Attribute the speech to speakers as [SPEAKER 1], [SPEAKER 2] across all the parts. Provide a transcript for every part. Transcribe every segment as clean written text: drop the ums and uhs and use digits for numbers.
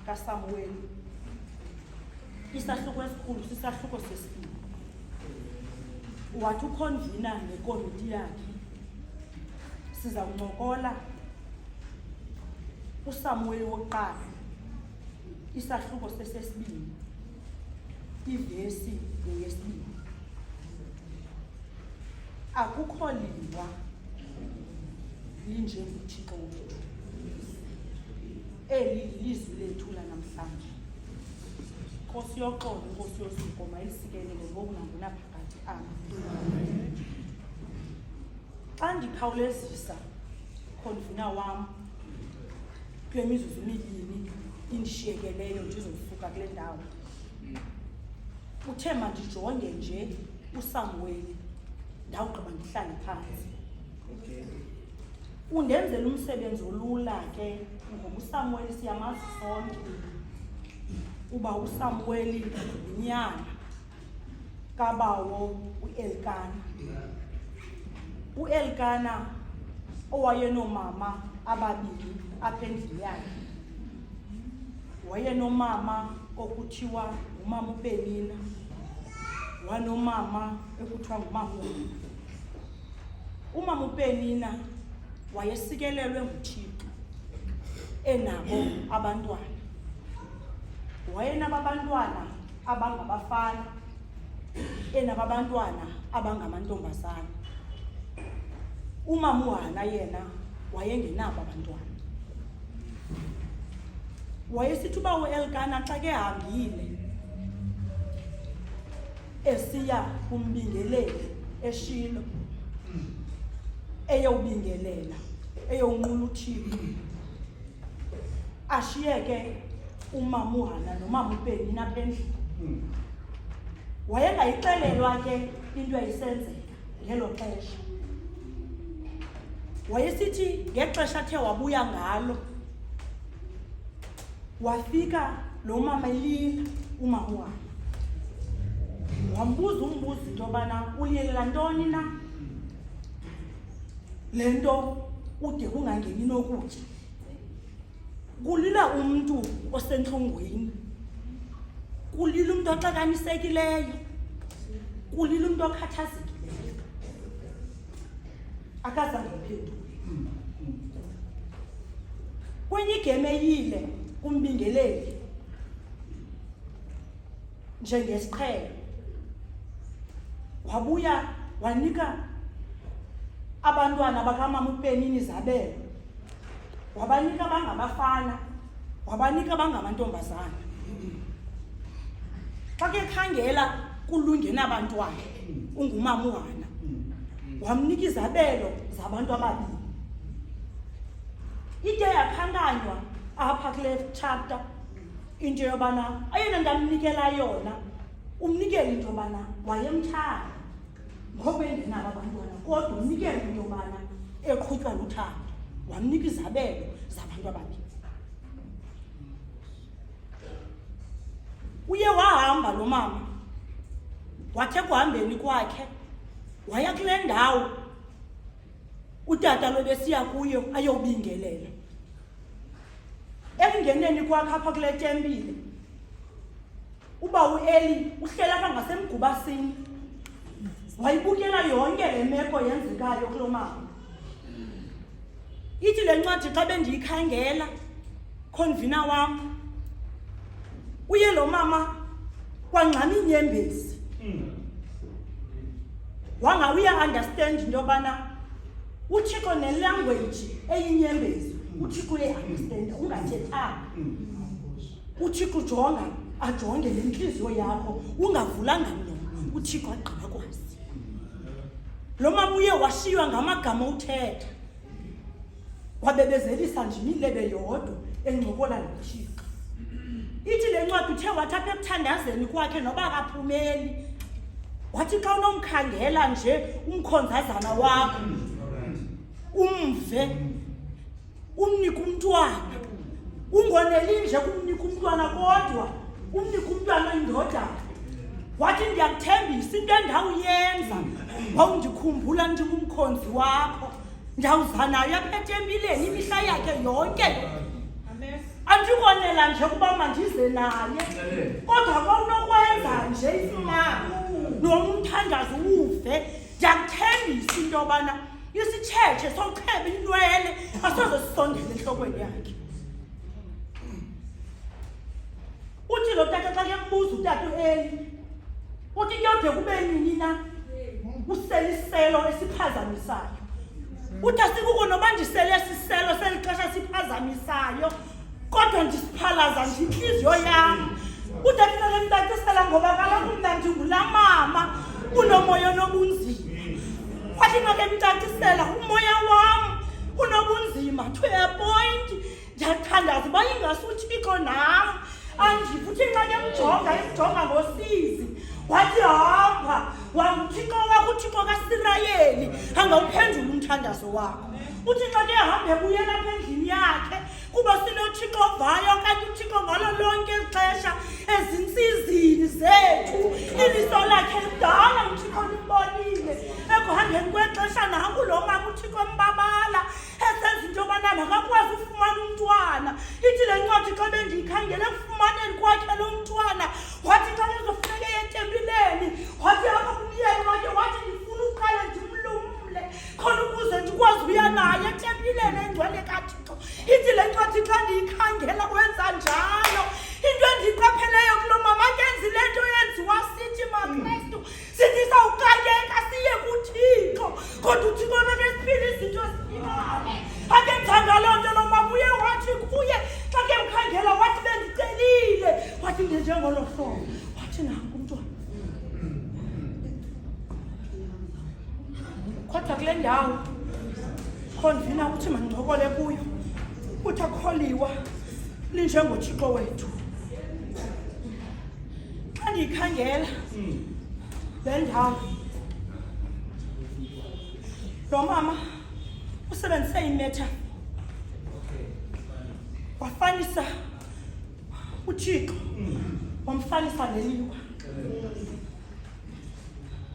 [SPEAKER 1] kaSamuweli isahluko esikhulu sisahluko sesibili. Wathi ukhonvina nekomiti yakhe siza kuncokola uSamuweli wokuqala isahluko sesibili ivesi yesibili. Akukho liwa linje uThixo wethu. Eli lizwi lethu namhlanje. Nkosi yoxolo, Nkosi yosuku, mayisikelele ngoku nangunaphakade. Amen. Xa ndikhawulezisa khonvina wam kule mizuzu emibini indishiyekeleyo ndizofuka kule ndawo, uthe mandijonge nje uSamuweli ndawugqiba ndihlale phansi. Undenzela umsebenzi olula ke ngoba uSamuweli siyamazi sonke uba uSamuweli yinyana kabawo uElkana. uElkana owayenomama ababili apha endlini yakhe, wayenomama okuthiwa ngumama uPenina, wanomama ekuthiwa ngumama uNqola. Umama uPenina wayesikelelwe nguThixo enabo abantwana. Wayenabantwana abangabafana, enabantwana abangamantombazana. Umama uHana yena wayengenabo abantwana. Wayesithi uba uElkana xa ke hambile esiya kumbingeleli eShilo eyobingelela eyonqula uThixo, ashiyeke umama uHana nomama uPenina apha endlini. Wayengayixelelwa ke into eyisenzeka ngelo xesha. Wayesithi ngexesha athe wabuya ngalo wafika lo mama elila umama uHana. Wambuza umbuzo into yobana ulilela ntoni na? Le nto ude kungangeni nokutya. Kulila umntu osentlungwini, kulila umntu oxakanisekileyo, kulila umntu okhathazekileyo. Akazange aphendule. Kwenye igeme eyile kumbingeleli njengesiqhelo, wabuya wanika abantwana bakamama uPenina izabelo, wabanika abangabafana, wabanika abangamantombazana. Xa ke khangela kulungena abantwana ungumama uHana, wamnika izabelo zabantu ababili. Ide yakhankanywa apha kule chapter into yobana ayena nto amnikela yona, umnikela into yobana wayemthanda ngoba engenabo abantwana, kodwa umnikela into yobana eqhutywa luthando, wamnika izabelo zabantu ababili. Uye wahamba lo mama, wathi ekuhambeni kwakhe waya kule ndawo utata lo besiya kuyo ayobingelela. Ekungeneni kwakhe apha kule tempile, uba uEli uhlela apha ngasemgubasini, wayibukela yonke le meko yenzekayo kulo mama. Ithi le ncwadi xa bendiyikhangela khonvina wam, uye lo mama kwangxama inyembezi. Wangawuya understand into yobana uThixo nelanguage eyinyembezi uThixo uye-understand, ungathethanga. uThixo ajonge nenhliziyo yakho, ungavulanga mlomo, uThixo agqiba kwazi. Lo mama uye washiywa ngamagama uthetha, wabebezelisa nje imilebe yodwa encokola noThixo. Ithi le ncwadi uthe wathi apha ekuthandazeni kwakhe noba akaphumeli, wathi xa unomkhangela nje umkhonzazana wakho umve, umnike umntwana, ungoneli nje kumnika umntwana kodwa umnike umntwana oyindodana. Wathi ndiyakuthembisa into endawuyenza, wawundikhumbula ndingumkhonzi wakho, ndawuza nayo apha etempileni imihla yakhe yonke. andikonela nje kuba mandize naye kodwa kawunokwenza nje isimanga noma umthandazo uve ndiyakuthembisa into yobana isitshetshe socheba inwele asoze sisondele enhlokweni yakhe. Uthi lo tata xa kembuza utata uEli uthi kuyode kube nini na useliselo esiphazamisayo. Uthi asikuko noba ndisele siselo seli xesha siphazamisayo kodwa ndisiphalaza nje intliziyo yam. Uthi afuneke mntatisela ngoba kaloku mna ndingulaa mama unomoya onobunzima. Wathi make mntatisela umoya wam unobunzima to a point ndiyathandaza uba ingasuthixo nam andifuthi xa emjonga ngosizi wathi hamba wamthixo wakho uthixo kaSirayeli angawuphendula umthandazo wakho. Uthi xa ke hambe ebuyela apha endlini yakhe kuba sinothixo ovayo kanti uthixo ngalo lonke ixesha ezinsizini zethu iliso lakhe lidala uthixo limbonile ekuhambeni kwexesha nanku lo mama uthixo mbabala esenza into yobana makakwazi ufumana umntwana. Ithi le ncwadi xa bendiyikhangele ekufumaneni kwakhe lo mntwana wathi xa ezofuneka etempileni wathi apha kumyeni wakhe wathi ndifuna uqale ndimlumle khona ukuze ndikwazi uya naye etempileni engcwele kaThixo. Ithi le ncwadi xa ndiyikhangela wenza njalo. Into endiyiqapheleyo kulo mama kenzi le nto yenziwa sithi maKristu sithi sawuxakeka siye kuThixo kodwa uThixo nesiphila izinto zifikayo. Akenzanga loo nto lo mama uye wathi kuye xa ke mkhangela wathi bendicelile wathi ndenjengolo hlobo wathi nanku umntwana. Kodwa kule ndawo khondivina uthi mandicokole kuyo uthi akholiwa linjengoThixo wethu. Xa ndiyikhangela le ndawo lo mama usebenzise imetha wafanisa uThixo wamfanisa neliwa.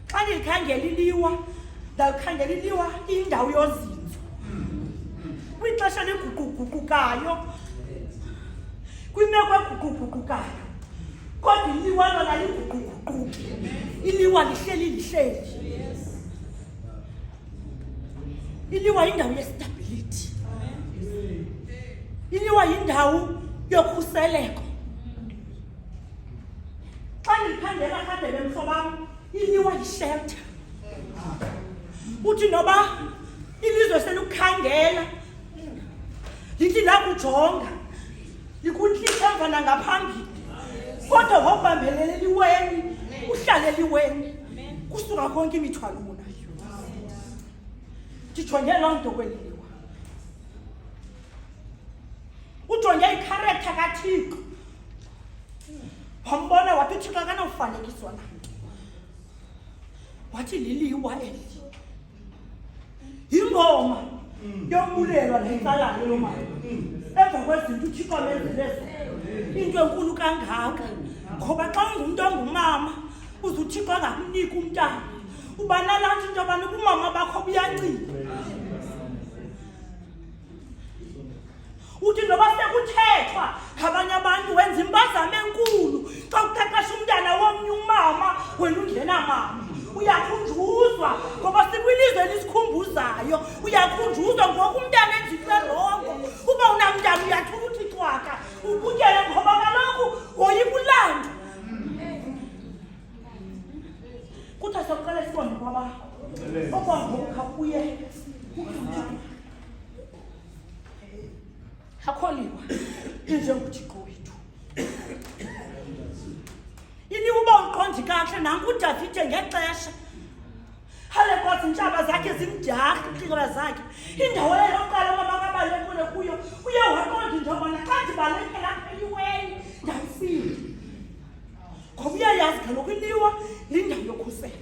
[SPEAKER 1] Xa ndiyikhangela iliwa ndalikhangela iliwa indawo yozinzo kwixesha liguquguqukayo kwimeko eguquguqukayo kodwa iliwa lona liguquguquki. Iliwa lihleli iliwa yindawo yestability. Iliwa yindawo yokhuseleko. Xa ndikhangela khandele mhlobam iliwa yishelter. Uthi noba ilizwe selukhangela lithi lakujonga likuntlitha emva nangaphambili kodwa wawubambelele liweni uhlale liweni kusuka konke imithwalo unayo. Ndijonge loo nto kweli liwa. Ujonge ikharektha kaThixo wambona wathi uThixo akanawufanekiswa nanto. Wathi liliwa eli yingoma yombulelwa nayitsalayo lo mama emva kwezinto uThixo amenzele into enkulu kangaka. Ngoba xa ungumntu ongumama uze uThixo angakunika umntana uba nalaa into yobana ubumama bakho buyancipha. Uthi noba sekuthethwa ngabanye abantu wenza impazamo enkulu xa uqeqesha umntana womnye umama wena ungenamama. Uyakhunjuzwa ngoba sikwilizwe elisikhumbuzayo. Uyakhunjuzwa ngoku umntana enjikule rongo uba unamntana uyathula uthi cwaka ubukele ngoba kaloku woyikulanda. Kuthiwa sokuqala sibone kwaba okwangoku khakuye akholiwa injengoThixo wethu. Iliwa uba uqondi kahle nanku uDavide ngexesha hale kwazi intshaba zakhe zimdaka iqikaba zakhe indawo yokuqala mama kabalekule kuyo uye waqonda into yobana xa ndibalekela apha eliweni ndawufile. Ngoba uyayazi kaloku iliwa lindawo yokhuselo.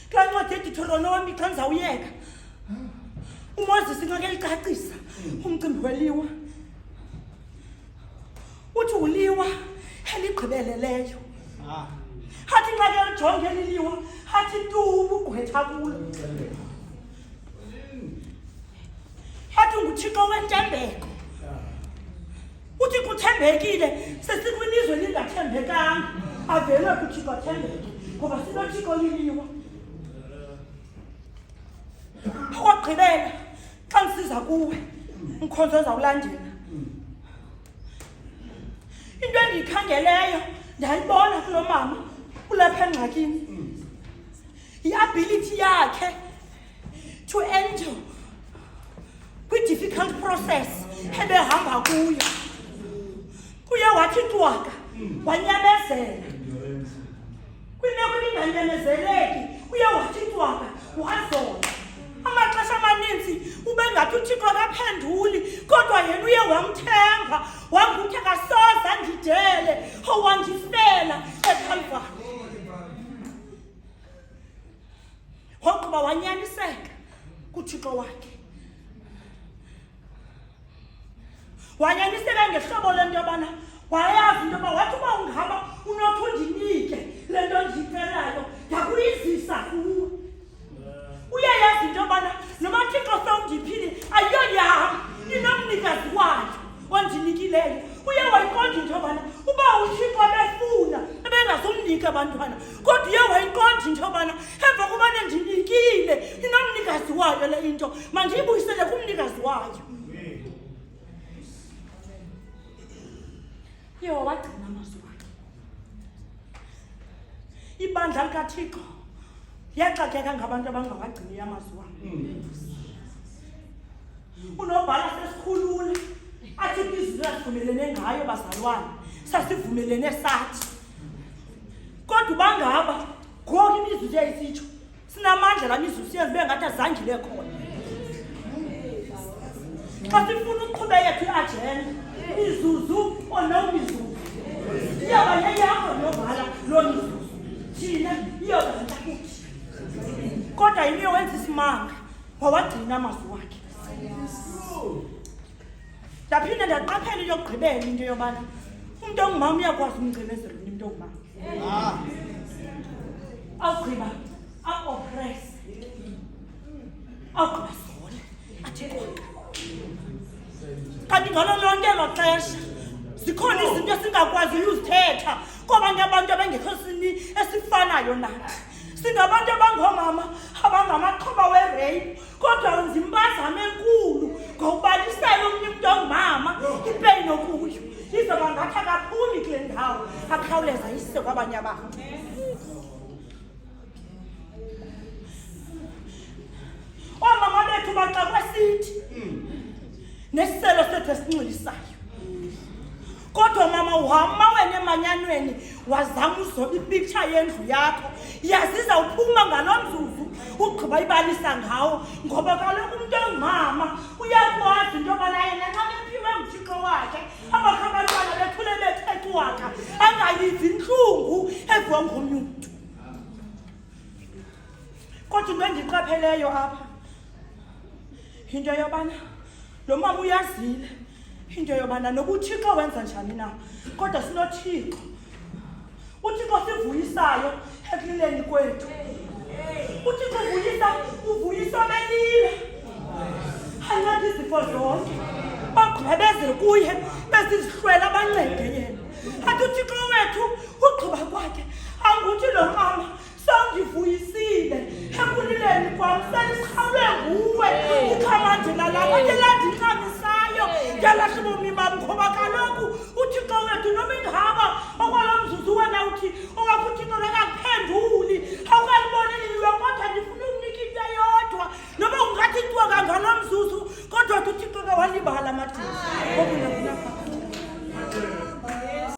[SPEAKER 1] Kulaa ncwadi eDuteronomi xa ndizawuyeka uMoses ngake licacisa umcimbi weliwa. Uthi uliwa eligqibeleleyo. Hathi xa ke ujonge liliwa hathi tu ubugqwetha kulo. wathi nguThixo wentembeko. Uthi kuthembekile sesikwilizwe lingathembekanga avele kuThixo athembeke ngoba sinoThixo liliwa. Okwagqibela xa ngisiza kuwe Ngqola uzawulandela. Into endiyikhangeleyo ndayibona kulo mama ulapha engxakini. I-ability yakhe to endure kwi-difficult process ebehamba kuyo. Uye wathi twaka wanyamezela. Kwimeko ibinganyamezeleki uye wathi twaka wazola. Amaxesha amaninzi ubengathi uThixo akaphenduli kodwa yena uye wamthemba wanguthi akasoze andidele owandifela eKalvari. Waqhuba wanyaniseka kuThixo wakhe. Wanyaniseka ngehlobo lento yobana wayazi into yoba wathi uba ungaba unothi undinike le nto ndiyicelayo ndakuyizisa kuwe. Uyayazi into yobana noma Thixo sewundiphile ayiyoyam inomnikazi wayo ondinikileyo. Uye wayiqonda into yobana uba uThixo ebefuna ebengazumnika abantwana kodwa uye wayiqonda into yobana emva kubana ndinikile inomnikazi wayo le into mandiyibuyisele kumnikazi wayo. Ye wagcina amazwi akhe. Ibandla likaThixo yaxakeka ngabantu abangawagciniyo amazwi wabo. Unobhala sesikhulule athi kwizwi esivumelene ngayo bazalwane sasivumelene sathi. Kodwa bangaba ngoku imizulu yayisitsho sinamandla la mizulu siyenziwe ngathi azange khona. Xa sifuna uqhube yethu i-agenda mizuzu onomizuzu iyaba yeyakho nobhala loo mizuzu thina iyoba ntakuthi. Kodwa yini wenza isimanga wawagcina amazwi wakhe. Ndaphinda ndaqaphela into yokugqibela into yobana umntu ongumama uyakwazi umgcinezela umntu ongumama. Awugqiba aoppress awugqiba sole athi kanti ngalo lonke elo xesha zikhona izinto esingakwaziyo uzithetha kwabanye abantu abengekho sini esifanayo nathi. Singabantu abangoomama abangamaxhoba werape kodwa wenza impazamo enkulu ngokubalisela omnye umntu ongumama ipeyini okuyo izoba ngathi akaphumi kule ndawo akhawuleza ise kwabanye abantu. Oomama bethu baxakwe sithi nesiselo sethu esinxilisayo. Kodwa mama uhamba wena emanyanweni wazama uzoba ipicture yendlu yakho yaziza uphuma ngalo mzuzu ugqiba ibalisa ngawo ngoba kaloku umntu ongumama uyakwazi into yobana yena xa bephiwe nguThixo wakhe abakho abantwana bethule bethetha wakha angayizi intlungu eviwa ngomnye umntu. Kodwa into endiyiqapheleyo apha into yobana lo mama uyazile into yobana noba uThixo wenza njani na kodwa sinoThixo. uThixo sivuyisayo ekulileni kwethu. uThixo uvuyisa belile anceda izifo zonke bagqibezele kuye bezihlwela abancede yena. Athi uThixo wethu ugqiba kwakhe anguthi lo mama sawundivuyisile ekulileni kwam seliqhawule nguwe ikhamanje lalapha ke landinxamisayo yalahla ubomi bam ngoba kaloku uThixo wethu noma ingaba okwalo mzuzu wena uthi owakho uThixo akakuphenduli awukaliboni liwe kodwa ndifuna ukunika into eyodwa noba ungathi twaka ngalo mzuzu kodwa uThixo kawalibala amathini.